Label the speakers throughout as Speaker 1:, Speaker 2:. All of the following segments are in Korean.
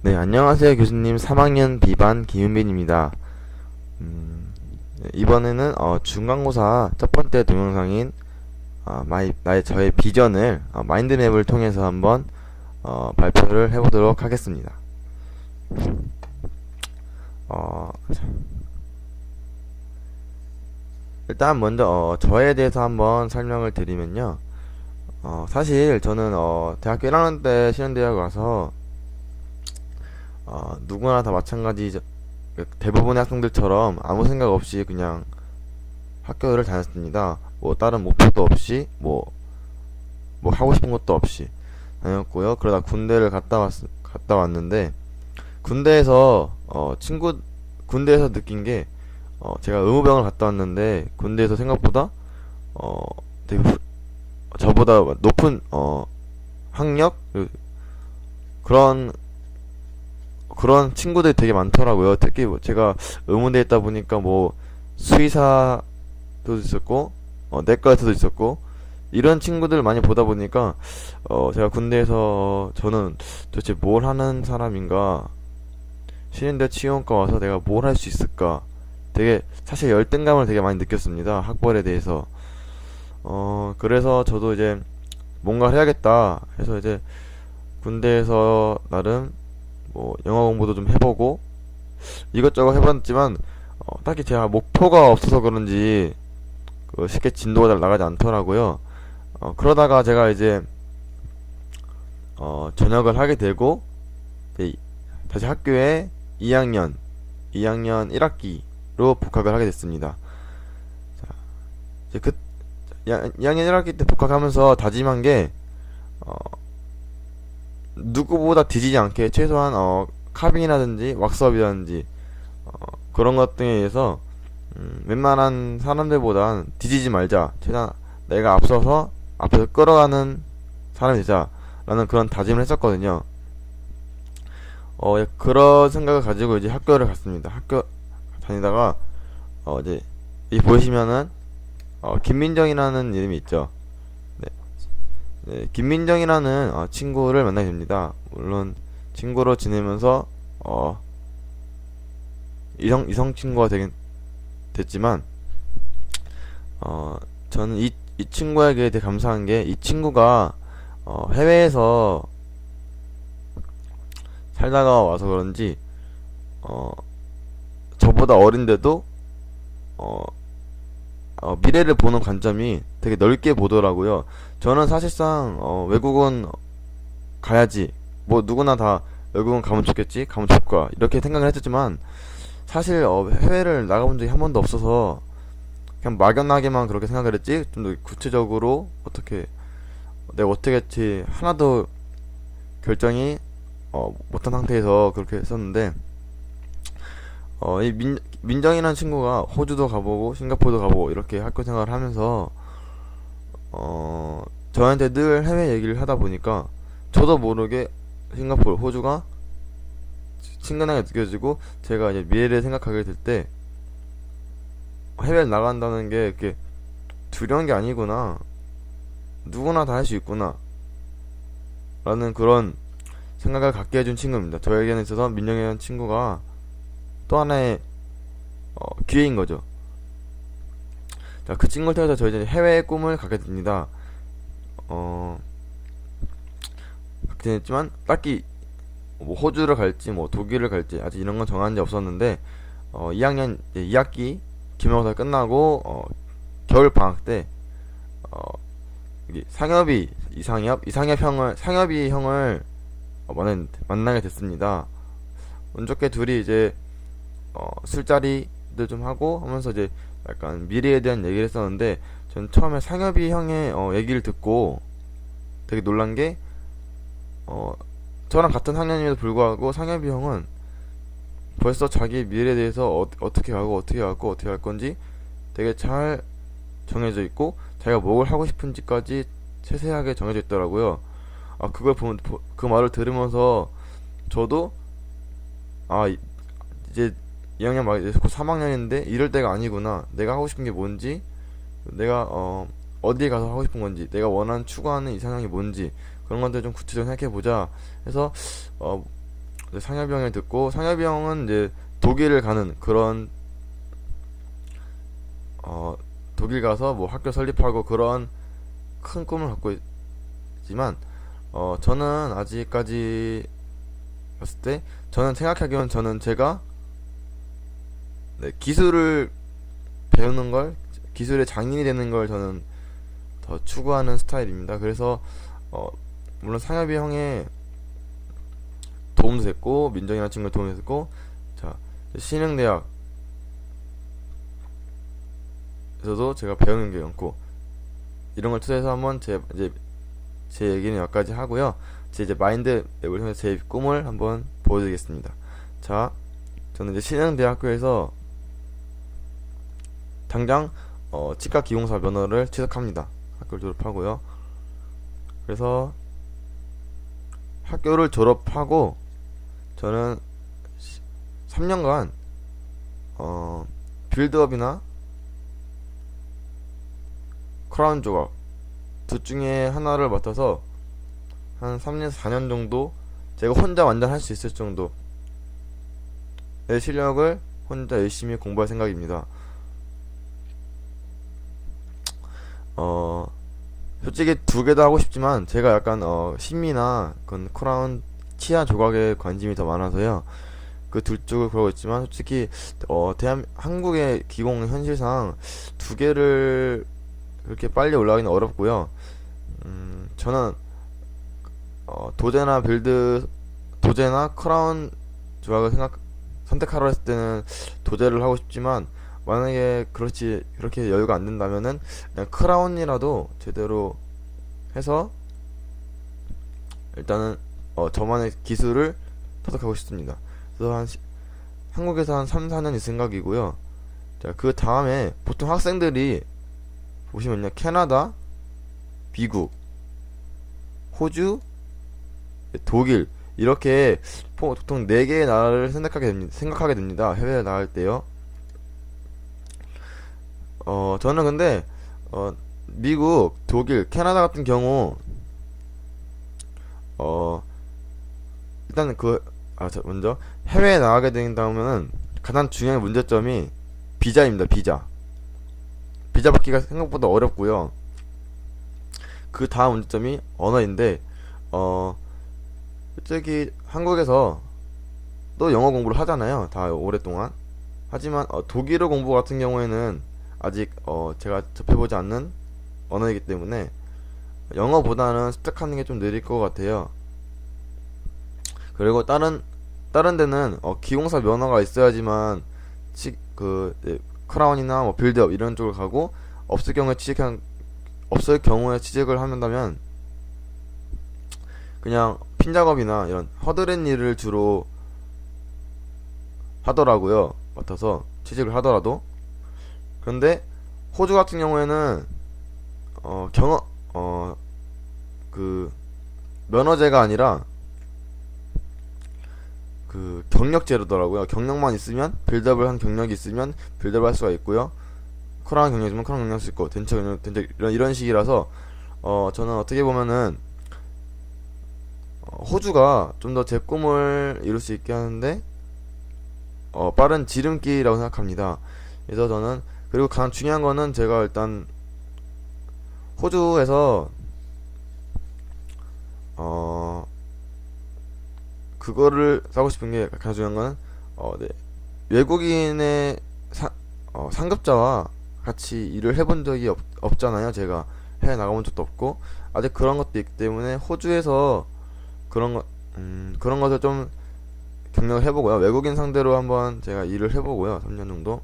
Speaker 1: 네, 안녕하세요. 교수님. 3학년 B반 김윤빈입니다. 이번에는 중간고사 첫 번째 동영상인 저의 비전을 마인드맵을 통해서 한번 발표를 해보도록 하겠습니다. 자, 일단 먼저 저에 대해서 한번 설명을 드리면요. 사실 저는 대학교 1학년 때 신현대학 와서 누구나 다 마찬가지 대부분의 학생들처럼 아무 생각 없이 그냥 학교를 다녔습니다. 뭐 다른 목표도 없이 뭐 하고 싶은 것도 없이 다녔고요. 그러다 군대를 갔다 왔는데 군대에서 군대에서 느낀 게 제가 의무병을 갔다 왔는데 군대에서 생각보다 되게 저보다 높은 학력 그런 그런 친구들이 되게 많더라고요. 특히 뭐 제가 의문대에 있다 보니까 뭐 수의사도 있었고 내과에서도 있었고 이런 친구들 많이 보다 보니까 제가 군대에서 저는 도대체 뭘 하는 사람인가, 신인대 치유원과 와서 내가 뭘 할 수 있을까, 되게 사실 열등감을 되게 많이 느꼈습니다. 학벌에 대해서. 그래서 저도 이제 뭔가 해야겠다 해서 이제 군대에서 나름 뭐 영어 공부도 좀 해보고 이것저것 해봤지만 딱히 제가 목표가 없어서 그런지 쉽게 진도가 잘 나가지 않더라고요. 그러다가 제가 이제 전역을 하게 되고 이제 다시 학교에 2학년 1학기로 복학을 하게 됐습니다. 자, 이제 2학년 1학기 때 복학하면서 다짐한 게 누구보다 뒤지지 않게 최소한 카빙이라든지 왁스업이라든지 그런 것 등에 의해서 웬만한 사람들보단 뒤지지 말자, 최대한 내가 앞에서 끌어가는 사람이 되자라는 그런 다짐을 했었거든요. 그런 생각을 가지고 이제 학교를 갔습니다. 학교 다니다가 이제 여기 보시면은 김민정이라는 이름이 있죠. 네, 네, 김민정이라는 친구를 만나게 됩니다. 물론 친구로 지내면서 이성 친구가 되긴 됐지만 저는 이 친구에게 되게 감사한 게, 이 친구가 해외에서 살다가 와서 그런지 저보다 어린데도 미래를 보는 관점이 되게 넓게 보더라고요. 저는 사실상 외국은 가야지, 뭐 누구나 다 외국은 가면 좋겠지, 가면 좋을 거야, 이렇게 생각을 했었지만 사실 해외를 나가본 적이 한 번도 없어서 그냥 막연하게만 그렇게 생각을 했지, 좀 더 구체적으로 내가 어떻게 할지 하나도 결정이 못한 상태에서 그렇게 했었는데 이 민정이라는 친구가 호주도 가보고 싱가포르도 가보고 이렇게 학교 생활을 하면서 저한테 늘 해외 얘기를 하다 보니까 저도 모르게 싱가포르, 호주가 친근하게 느껴지고, 제가 이제 미래를 생각하게 될 때 해외를 나간다는 게 이렇게 두려운 게 아니구나, 누구나 다 할 수 있구나 라는 그런 생각을 갖게 해준 친구입니다. 저에게는 있어서 민영이라는 친구가 또 하나의 기회인 거죠. 자, 그 친구를 통해서 저희 이제 해외의 꿈을 갖게 됩니다. 갖게 됐지만 딱히 뭐 호주를 갈지 뭐 독일을 갈지 아직 이런 건 정한 지 없었는데 2학년 2학기 기말고사 끝나고 겨울 방학 때 여기 상엽이 형을 만나게 됐습니다. 운 좋게 둘이 이제 술자리도 좀 하고 하면서 이제 약간 미래에 대한 얘기를 했었는데, 전 처음에 상엽이 형의 얘기를 듣고 되게 놀란 게 저랑 같은 학년임에도 불구하고 상엽이 형은 벌써 자기 미래에 대해서 어떻게 가고 어떻게 할 건지 되게 잘 정해져 있고, 자기가 뭘 하고 싶은지까지 세세하게 정해져 있더라고요. 그걸 보면 그 말을 들으면서 저도 이제 2학년 막 이제 곧 3학년인데 이럴 때가 아니구나, 내가 하고 싶은 게 뭔지, 내가 어디에 가서 하고 싶은 건지, 내가 원하는 추구하는 이상형이 뭔지, 그런 것들 좀 구체적으로 생각해보자 해서 이제 상엽이 형을 듣고, 상엽이 형은 이제 독일을 가는 그런 독일 가서 뭐 학교 설립하고 그런 큰 꿈을 갖고 있지만, 저는 아직까지 봤을 때, 저는 생각하기로는 저는 제가 네, 기술을 배우는 걸, 기술의 장인이 되는 걸 저는 더 추구하는 스타일입니다. 그래서 물론 상엽이 형의 도움도 됐고, 민정이라는 친구의 도움도 됐고, 자, 신흥대학에서도 제가 배우는 게 많고, 이런 걸 투자해서 한번 제 얘기는 여기까지 하고요. 제 이제 마인드 맵을 통해서 제 꿈을 한번 보여드리겠습니다. 자, 저는 이제 신흥대학교에서 당장 치과 기공사 면허를 취득합니다. 학교를 졸업하고요. 그래서 학교를 졸업하고 저는 3년간 빌드업이나 크라운 조각 둘 중에 하나를 맡아서 한 3년 4년 정도 제가 혼자 완전 할 수 있을 정도의 실력을 혼자 열심히 공부할 생각입니다. 솔직히 두 개 다 하고 싶지만 제가 약간 심미나 그런 크라운 치아 조각에 관심이 더 많아서요. 그 둘 쪽을 그러고 있지만 솔직히 한국의 기공 현실상 두 개를 그렇게 빨리 올라가기는 어렵고요. 저는 도제나 크라운 조각을 선택하라 했을 때는 도제를 하고 싶지만, 만약에 그렇게 여유가 안 된다면은 그냥 크라운이라도 제대로 해서 일단은 저만의 기술을 터득하고 싶습니다. 그래서 한국에서 한 3, 4년 있을 생각이고요. 자, 그 다음에 보통 학생들이 보시면요, 캐나다, 미국, 호주, 독일 이렇게 보통 4개의 나라를 생각하게 됩니다. 해외에 나갈 때요. 저는 근데 미국, 독일, 캐나다 같은 경우 일단 먼저 해외에 나가게 된다면은 가장 중요한 문제점이 비자입니다. 비자 받기가 생각보다 어렵고요. 그 다음 문제점이 언어인데, 솔직히 한국에서 또 영어 공부를 하잖아요. 다 오랫동안. 하지만 독일어 공부 같은 경우에는 아직 제가 접해보지 않는 언어이기 때문에 영어보다는 습득하는 게 좀 느릴 것 같아요. 그리고 다른 데는 기공사 면허가 있어야지만 크라운이나 뭐 빌드업 이런 쪽을 가고, 없을 경우에 취직을 한다면 그냥 핀 작업이나 이런 허드렛 일을 주로 하더라고요. 맡아서 취직을 하더라도. 그런데 호주 같은 경우에는 면허제가 아니라 경력제로더라고요. 경력만 있으면, 빌드업을 한 경력이 있으면 빌드업을 할 수가 있고요. 크라운 경력이면 크라운 경력 할 수 있고, 덴처 경력 이런 식이라서 저는 어떻게 보면은 호주가 좀 더 제 꿈을 이룰 수 있게 하는데 빠른 지름길이라고 생각합니다. 그래서 저는, 그리고 가장 중요한 거는 제가 일단 호주에서 그거를 사고 싶은 게, 가장 중요한 거는 네, 외국인의 상급자와 같이 일을 해본 적이 없잖아요. 제가 해외 나가본 적도 없고 아직 그런 것도 있기 때문에 호주에서 그런 것을 좀 경력을 해보고요. 외국인 상대로 한번 제가 일을 해보고요. 3년 정도.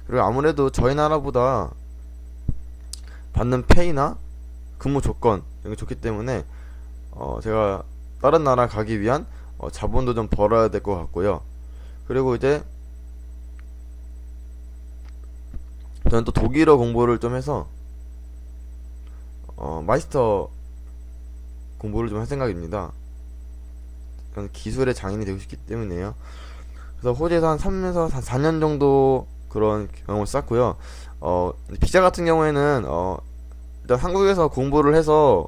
Speaker 1: 그리고 아무래도 저희 나라보다 받는 페이나 근무 조건 이런 게 좋기 때문에 제가 다른 나라 가기 위한 자본도 좀 벌어야 될 것 같고요. 그리고 이제 저는 또 독일어 공부를 좀 해서 마이스터 공부를 좀 할 생각입니다. 저는 기술의 장인이 되고 싶기 때문에요. 그래서 호주에서 한 3에서 4년 정도 그런 경험을 쌓고요. 비자 같은 경우에는 일단 한국에서 공부를 해서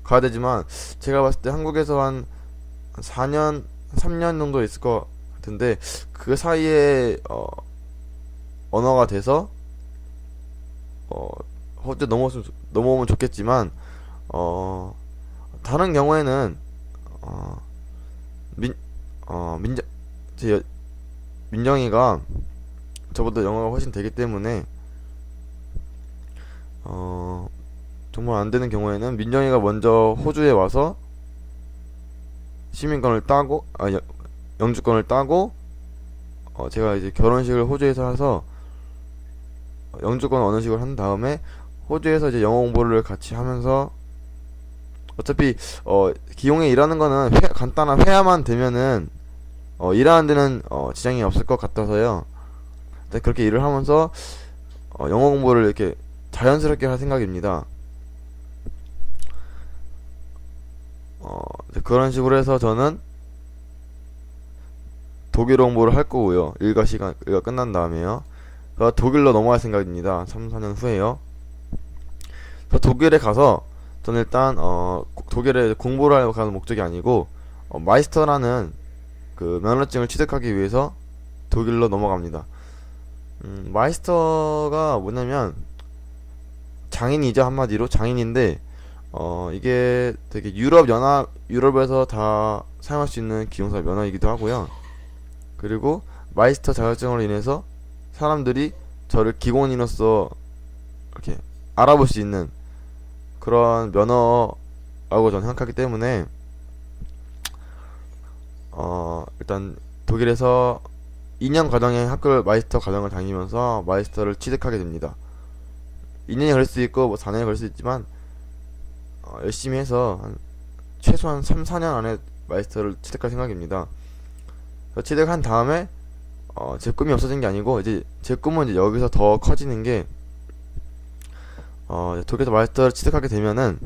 Speaker 1: 가야 되지만, 제가 봤을 때 한국에서 한 4년 3년 정도 있을 것 같은데, 그 사이에 언어가 돼서 어, 호주 넘어오면 좋겠지만, 다른 경우에는 어, 민 민정 제 민정이가 저보다 영어가 훨씬 되기 때문에 정말 안 되는 경우에는 민정이가 먼저 호주에 와서 시민권을 따고 영주권을 따고, 제가 이제 결혼식을 호주에서 해서 영주권 언어식을 한 다음에 호주에서 이제 영어 공부를 같이 하면서, 어차피 기용에 일하는 거는 간단한 회화만 되면은 일하는 데는 지장이 없을 것 같아서요. 그렇게 일을 하면서 영어 공부를 이렇게 자연스럽게 할 생각입니다. 그런 식으로 해서 저는 독일어 공부를 할 거고요. 일가 끝난 다음에요. 독일로 넘어갈 생각입니다. 3, 4년 후에요. 독일에 가서 저는 일단 독일에 공부를 하러 가는 목적이 아니고 마이스터라는 그 면허증을 취득하기 위해서 독일로 넘어갑니다. 마이스터가 뭐냐면 장인이죠. 한마디로 장인인데, 이게 되게 유럽에서 다 사용할 수 있는 기용사 면허이기도 하고요. 그리고 마이스터 자격증으로 인해서 사람들이 저를 기공인으로서 이렇게 알아볼 수 있는 그런 면허라고 저는 생각하기 때문에, 일단 독일에서 2년 과정의 마이스터 과정을 다니면서 마이스터를 취득하게 됩니다. 2년이 걸릴 수 있고 뭐 4년이 걸릴 수 있지만, 열심히 해서 최소한 3, 4년 안에 마이스터를 취득할 생각입니다. 취득한 다음에 제 꿈이 없어진 게 아니고, 이제 제 꿈은 이제 여기서 더 커지는 게, 독일에서 마이스터를 취득하게 되면은,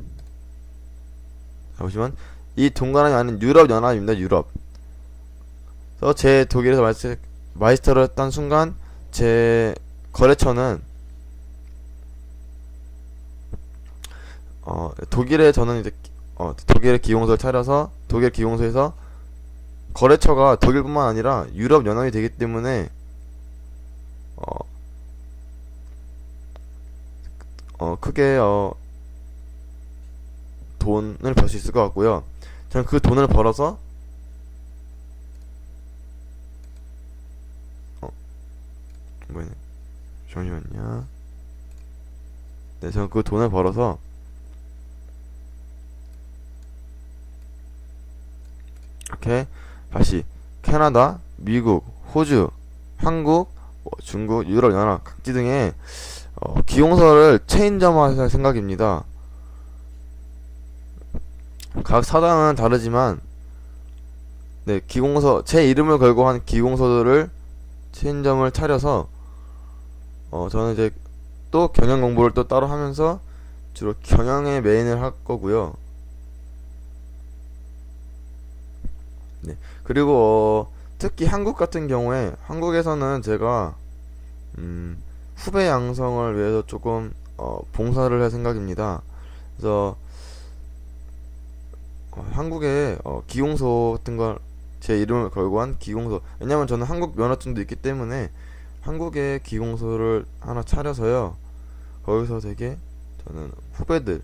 Speaker 1: 보시면 이 동그라미 안은 유럽 연합입니다. 유럽. 그래서 제 독일에서 마이스터를 했던 순간 제 거래처는 독일에 저는 이제 독일의 기용소를 차려서 독일 기용소에서 거래처가 독일뿐만 아니라 유럽 연합이 되기 때문에 크게 돈을 벌 수 있을 것 같고요. 저는 그 돈을 벌어서 뭐냐, 잠시만요. 네, 저는 그 돈을 벌어서 이렇게 다시 캐나다, 미국, 호주, 한국, 중국, 유럽 연합 각지 등의 기용서를 체인점화할 생각입니다. 각 사당은 다르지만, 네, 제 이름을 걸고 한 기공서들을 체인점을 차려서 저는 이제 또 경영 공부를 또 따로 하면서 주로 경영에 메인을 할 거고요. 네. 그리고 특히 한국 같은 경우에, 한국에서는 제가 후배 양성을 위해서 조금 봉사를 할 생각입니다. 그래서 한국에 기공소 같은 걸 제 이름을 걸고 한 기공소, 왜냐면 저는 한국 면허증도 있기 때문에 한국에 기공소를 하나 차려서요. 거기서 되게 저는 후배들,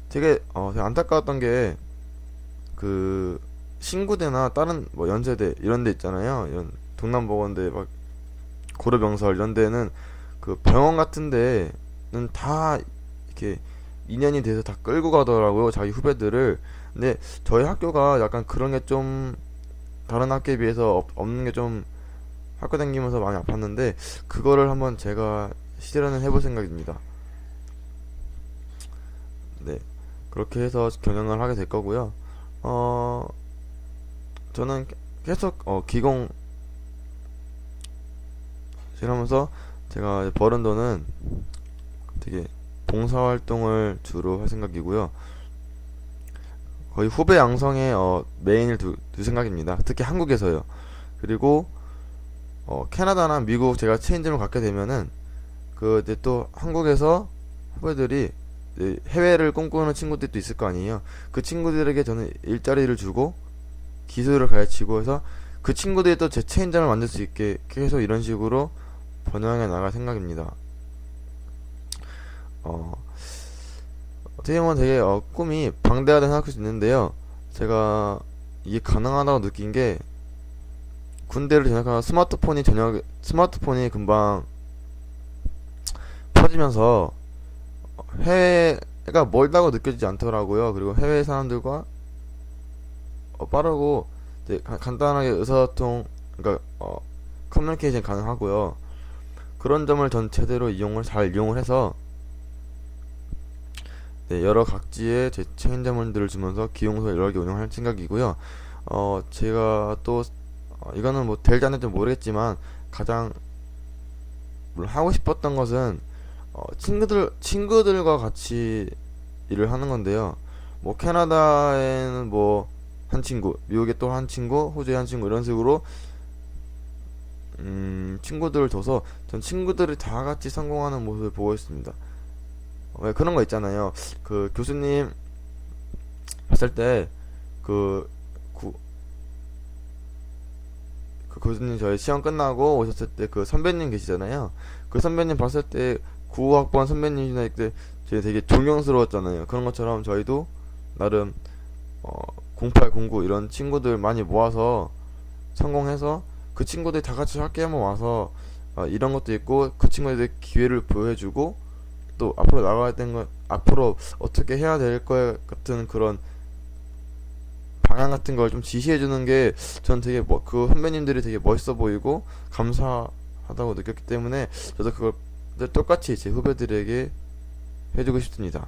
Speaker 1: 되게 안타까웠던 게, 그 신구대나 다른 뭐 연세대 이런 데 있잖아요. 이런 동남보건대, 막 고려병설 이런 데는 그 병원 같은 데는 다 이렇게 2년이 돼서 다 끌고 가더라고요, 자기 후배들을. 근데 저희 학교가 약간 그런 게 좀 다른 학교에 비해서 없는 게 좀, 학교 다니면서 많이 아팠는데, 그거를 한번 제가 실현을 해볼 생각입니다. 네, 그렇게 해서 경영을 하게 될 거고요. 저는 계속 기공 하면서 제가 버는 돈은 되게 봉사활동을 주로 할 생각이고요. 거의 후배 양성에 메인을 둘 생각입니다. 특히 한국에서요. 그리고 캐나다나 미국 제가 체인점을 갖게 되면은 그 이제 또 한국에서 후배들이 해외를 꿈꾸는 친구들도 있을 거 아니에요. 그 친구들에게 저는 일자리를 주고 기술을 가르치고 해서 그 친구들이 또 제 체인점을 만들 수 있게 계속 이런 식으로 번영해 나갈 생각입니다. 어떻게 보면 되게 꿈이 방대하다 생각할 수 있는데요. 제가 이게 가능하다고 느낀 게 군대를 전역하면 스마트폰이 금방 퍼지면서 해외가 멀다고 느껴지지 않더라고요. 그리고 해외 사람들과 빠르고 이제 간단하게 의사소통, 그러니까 커뮤니케이션 가능하고요. 그런 점을 전 제대로 잘 이용을 해서 네, 여러 각지의 제 체인점들을 주면서 기용소 여러 개 운영할 생각이고요. 제가 또 이거는 뭐 될지 안 될지 모르겠지만 가장 물론 하고 싶었던 것은 친구들과 같이 일을 하는 건데요. 뭐 캐나다에는 뭐 한 친구, 미국에 또 한 친구, 호주에 한 친구 이런 식으로 친구들을 둬서 전 친구들이 다 같이 성공하는 모습을 보고 있습니다. 왜 그런 거 있잖아요. 그 교수님 봤을 때 그 그 교수님 저희 시험 끝나고 오셨을 때 그 선배님 계시잖아요. 그 선배님 봤을 때 9학번 선배님이나 때 되게 존경스러웠잖아요. 그런 것처럼 저희도 나름 08, 09 이런 친구들 많이 모아서 성공해서 그 친구들이 다 같이 학교에 한번 와서 이런 것도 있고 그 친구들에게 기회를 부여해주고 또 앞으로 나가야 되는 것, 앞으로 어떻게 해야 될 것 같은 그런 방향 같은 걸 좀 지시해주는 게 전 되게 그 선배님들이 되게 멋있어 보이고 감사하다고 느꼈기 때문에 저도 그걸 똑같이 제 후배들에게 해주고 싶습니다.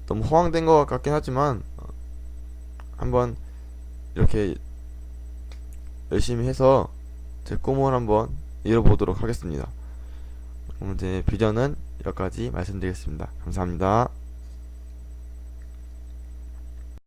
Speaker 1: 너무 허황된 것 같긴 하지만 한번 이렇게 열심히 해서 제 꿈을 한번 이뤄보도록 하겠습니다. 그럼 제 비전은 여기까지 말씀드리겠습니다. 감사합니다.